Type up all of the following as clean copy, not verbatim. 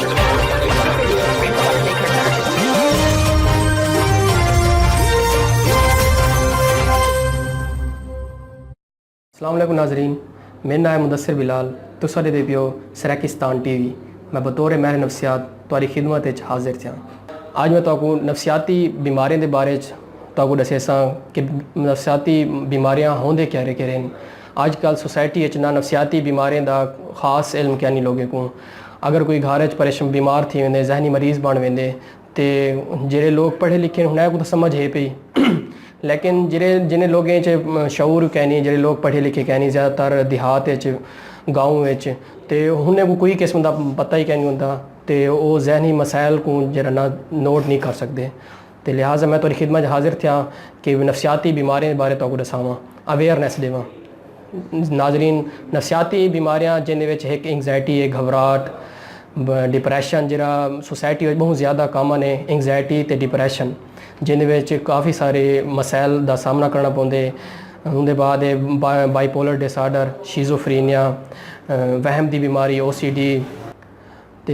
अस्सलाम वालेकुम नाज़रीन, मेरा नाम है मुदस्सिर बिलाल। तुसा दे पियो सराकिस्तान टीवी। मैं बतौर माहिर नफ्सियात तुहारी खिदमत च हाजिर हाँ। आज मैं तुहानू नफ्सियाती बीमारियों के बारे तुहानू दस्सां कि नफ्सियाती बीमारियां होंदे क्यारे केरे न। अजकल सोसाइटी ना नफ्सियाती बीमारियों का खास इल्म क्या नहीं लोगों को। अगर कोई घर परेशान बीमार थी वेंदे, जहनी मरीज़ बन वेंदे, तो जेड़े लोग पढ़े लिखे उन्हें को तो समझ है पई लेकिन जिन्हें लोगों च शऊर कहनी, जो लोग पढ़े लिखे कहनी ज़्यादातर देहात गाँव तो उन्हें को कोई किस्म का पता ही क्या नहीं होंदा, तो वो जहनी मसाइल को जरा ना नोट नहीं कर सकते। तो लिहाजा मैं तुहारी खिदमत हाजिर था कि नफ्सियाती बीमारियों के बारे तुहानू दसावां, अवेयरनेस देवां। नाजरीन, नफ्सियाती बीमारियां जिन्हें एक एंगजाइटी है, घबराहट, डिप्रैशन जरा सोसाइटी बहुत ज़्यादा कामन है। एंगजाइटी तो डिप्रैशन जिन्हें काफ़ी सारे मसाइल का सामना करना पौंदे। उनके बाद बाईपोलर डिसऑर्डर, शिज़ोफ्रीनिया, वहम की बीमारी, OCD तो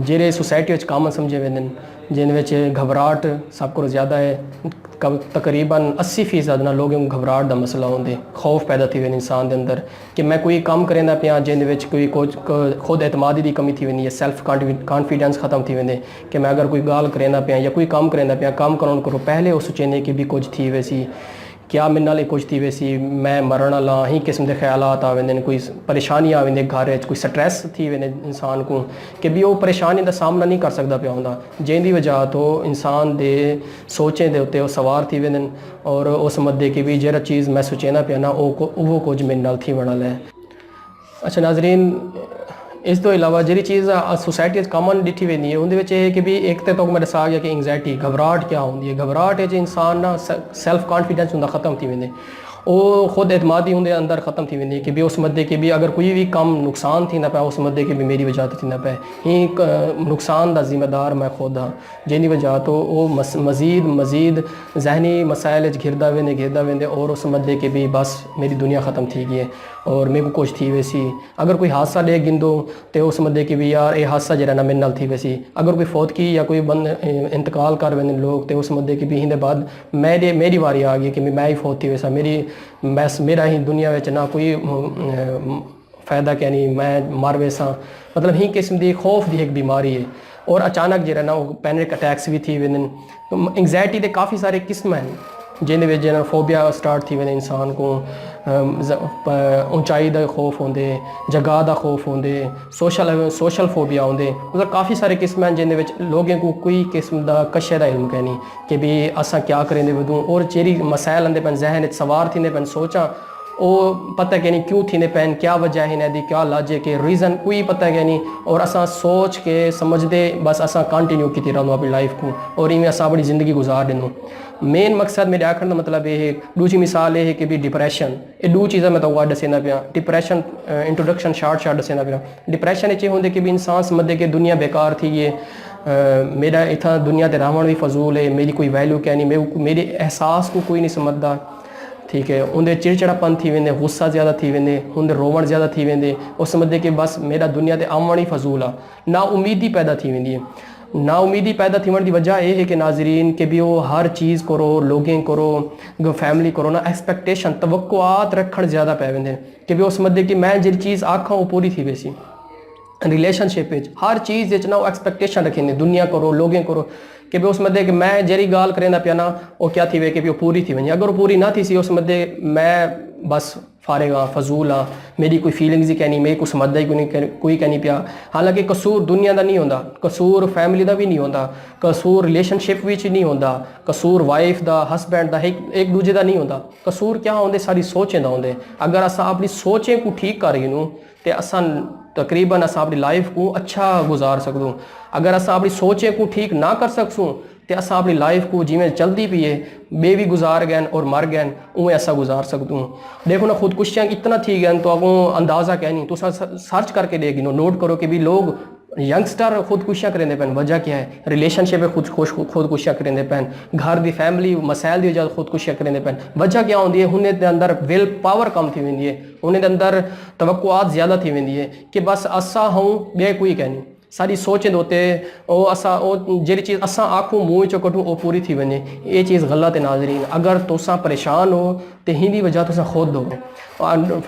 जेरे सोसाइटी कामन समझे वेंदे जिन्हें घबराहट सब को ज़्यादा है। तकरीबन 80% ना लोगों को घबराहट का मसला होंगे, खौफ पैदा थी वेंदे इंसान के अंदर कि मैं कोई काम करेंदा पिया जिन्हें कोई खुद एतमादी की कमी थी वेंदी है, सेल्फ कॉन्फिडेंस खत्म थी वेंदे कि मैं अगर कोई गाल करेंदा पिया या कोई काम करेंदा पिया, काम करण करो पहले वो सोचेंदे कि भी कुछ थी वैसी, क्या मेरे नाल कुछ थी वैसी, मैं मरण वाला, ही किस्म के ख्यालात आ वेंदे, कोई परेशानी आ वेंदे घर, कोई स्ट्रैस थी वेंदे इंसान को कि भी वो परेशानी का सामना नहीं कर सकता पिया होंदा, जिंदी वजह तो इंसान दे सोचें दे उत्ते सवार थी वेंदे और वो समझदे कि भी जेड़ा चीज़ मैं सोचेंदा पिया ना वो कुछ मेरे नाल थी वणल है। अच्छा नाजरीन, इस तो इलावा जी चीज़ सोसाइटी कामन डिठी वेंदी है उनके है कि भी एक तो मैं दसा गया कि एंगजाइटी घबराहट क्या होंगी है। घबराहट है जो इंसान ना सेल्फ कॉन्फिडेंस होंदा ख़त्म थी वेंदे, वो खुद एतमादी उनके अंदर ख़त्म थी वेंदी कि भी उस मदे कि भी अगर कोई भी कम नुकसान थी ना पाए उस मदे कि भी मेरी वजह तो थी ना पाए, ही नुकसान का जिम्मेदार मैं खुद हाँ, जिंदी वजह तो वो मज़ीद जहनी मसाइल घिरदा वेंदे और उस मदे कि भी बस मेरी दुनिया ख़त्म थी गई है और मेरे को कुछ थी वैसी। अगर कोई हादसा ले गिंदो तो उस मदे कि भी यार ये हादसा जरा ना मेरे नाल थी वैसी। अगर कोई फौत की या कोई बंद इंतकाल कर वेंदे लोग तो उस मदे कि भी हिंदे बाद मेरी वारी आ गई कि मैं ही फौत थी वैसा, मेरा ही दुनिया में ना कोई फ़ायदा क्या नहीं, मैं मर वैसा, मतलब ही किस्म की खौफ की एक बीमारी है। और अचानक जरा ना वो पैनिक अटैक्स भी थी वेंदे। तो एंगजाइटी के काफ़ी सारे किस्म हैं जिन्हें जना फोबिया स्टार्ट थी वेंदे इंसान को, ऊंचाई का खौफ होंदे, जगह का खौफ होंदे, सोशल फोबिया होंदे, मतलब काफ़ी सारे किस्म हैं जिन्हें लोगों को कोई किस्म का कशे का इल्म कहनी कि भी असा क्या करेंगे वदूँ और जेरी मसाइल आंदे पैन जहन सवार थी पैन सोचा वो पता क्या नहीं क्यों थी पैन, क्या वजह है इन्हें क्या लाजे के रीज़न कोई पता क्या नहीं, और असा सोच के समझदे बस असा कंटिन्यू की रहूँ अपनी लाइफ को और इवें असा अपनी ज़िंदगी गुजार देनूँ। मेन मकसद मेरे आखिर का मतलब ये है। दूसरी मिसाल ये है कि भी डिप्रैशन, ये दो चीज़ा मैं तो दसेंदा पिया। डिप्रैशन इंट्रोडक्शन शार्ट दसेंदा पिया। डिप्रैशन ये होंगे कि भी इंसान समझदे कि दुनिया बेकार थी है, मेरा इतना दुनिया ते रहन भी फजूल है, मेरी कोई वैल्यू क्या नहीं, मेरे एहसास को कोई नहीं समझदा, ठीक है। उनके चिड़चिड़ापन थी वेंदे, गुस्सा ज़्यादा थी वेंदे, उनके रोवण ज़्यादा थी वेंदे, और समझदे कि बस मेरा दुनिया ते आवन ही फजूल आ। ना उम्मीदी पैदा थी वेंदी है। ना उम्मीदी पैदा थी की वजह यह है कि नाजरीन कि भी वो हर चीज़ करो, लोगें करो, फैमिली करो ना, एक्सपेक्टेशन तवक्कुआत रखण ज़्यादा पै वेंदे कि भी वो समझदे कि मैं जी चीज़ आखां वो पूरी थी वैसी। रिलेशनशिप हर चीज़ ना वो एक्सपेक्टेशन रखेंगे, दुनिया करो, लोगें करो कि भी उस मदे कि मैं जेरी गाल करेंदा पिया ना वो क्या थी वे कि भी वो पूरी थी वही। अगर वो पूरी ना थी सी उस मदे मैं बस फारिग हाँ, फजूल हाँ, मेरी कोई फीलिंग्स ही कहनी, मैं कुछ समझदा ही कोई कहनी पिया। हालांकि कसूर दुनिया का नहीं होंदा, कसूर फैमिली का भी नहीं होंदा, कसूर रिलेशनशिप विच नहीं होंदा, कसूर वाइफ का हसबैंड का एक दूजे का नहीं होंदा। कसूर क्या होंगे सारी सोचें का होंगे। अगर असा अपनी सोचें को ठीक कर गए तो असा तकरीबन असा अपनी लाइफ को अच्छा गुजार सकूँ। अगर असा अपनी सोचें को ठीक ना कर सकूँ तो असा अपनी लाइफ को जिमें चलती पी है बे भी गुजार गए और मर गए उमें ऐसा गुजार सकूँ। देखो ना खुदकुशियाँ इतना थी गए तो अगों अंदाज़ा क्या नहीं, तो सर्च करके देगी नोट करो कि भी लोग यंगस्टर खुदकुशियाँ करेंदे पैन, वजह क्या है, रिलेशनशिप में खुदकुशियाँ करेंदे पैन, घर की फैमिली मसाइल की वजह खुदकुशियाँ करेंदे पैन। वजह क्या होंगी है, उन्हें अंदर विल पावर कम थी वेंदी है, उन्हें अंदर तवक्कुआत ज़्यादा थी वेंदी है कि बस असा हूँ बे कोई कहनी। सारी सोचें होते ओ असा ओ जेरी चीज़ असा आखूं मुँह चो कटूं ओ पूरी थी वने। ये चीज़ गलत है नाजरीन। अगर तुसा परेशान हो तो हिंदी वजह तुसा खुद हो।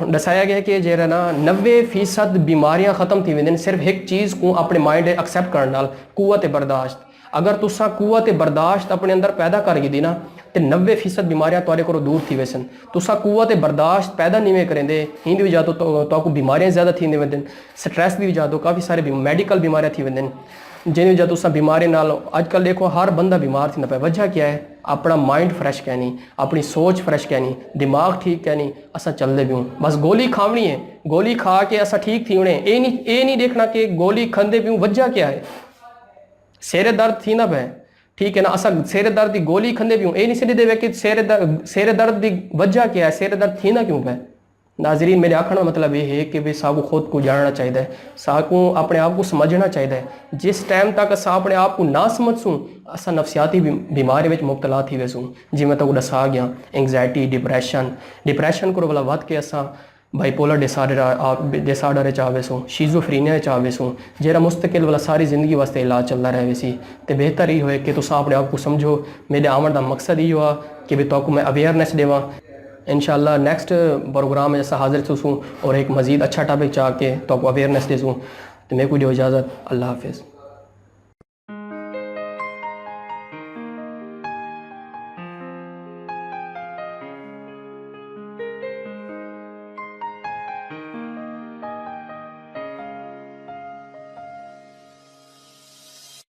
दसाया गया कि जरा ना 90% बीमारियां ख़त्म थी वेंदिन सिर्फ एक चीज़ को अपने माइंड एक्सेप्ट करने नाल, कुव्वत बर्दाश्त। अगर तुसा कुव्वत बर्दाश्त अपने अंदर पैदा कर दी ना तो 90% बीमारियां तुहाडे कोलों दूर थी वैसन। तुसा कुव्वत बर्दाश्त पैदा नहीं करेंदे हिंदी वजह तो बीमारियां ज़्यादा थी वेंदिन। स्ट्रेस की वजह तो काफ़ी सारे मेडिकल बीमारियां थी वेंदिन जिन वजह तुसा बीमारी नाल आजकल देखो हर बंदा बीमार थी पे। वजह क्या है? अपना माइंड फ्रैश कहनी, अपनी सोच फ्रैश कहनी, दिमाग ठीक कहनी, असा चलते भी हूँ बस गोली खावनी है, गोली खा के असा ठीक थी होने। ये नहीं देखना कि गोली खाते भी हूँ वजह क्या है। सिर दर्द थी ना पे ठीक है ना, असा सिर दर्द की गोली खाते भी हूँ ये नहीं सिद्धि देवे कि सिर दर्द की वजह क्या है, सिर दर्द थी ना क्यों पे। नाजरीन मेरे आखने का मतलब ये है कि भाई साकू खुद को जानना चाहिए, साकू अपने आप को समझना चाहिए। जिस टाइम तक असा अपने आप को ना समझसूँ असा नफसियाती बीमारी में मुबतला थी वैसूँ। जिमें तो दसा गया एंगजाइटी, डिप्रैशन को वाला वध के असा बाइपोलर डिसऑर्डर आ वेसूँ, शीज़ोफ्रीनिया आ वेसूँ, जरा मुस्तकिल वाला सारी ज़िंदगी वास्ते इलाज चलता रहे वैसी। तो बेहतर ही होए कि तुसा अपने आप को समझो। मेरे आवन का मकसद ही हुआ कि भाई तो मैं अवेयरनेस देवां। इंशाल्लाह नेक्स्ट प्रोग्राम में ऐसा हाजिर थूसूँ और एक मज़ीद अच्छा टॉपिक चाह के तो अवेयरनेस देसूँ। तो मेरे को जो इजाज़त, अल्लाह हाफिज़।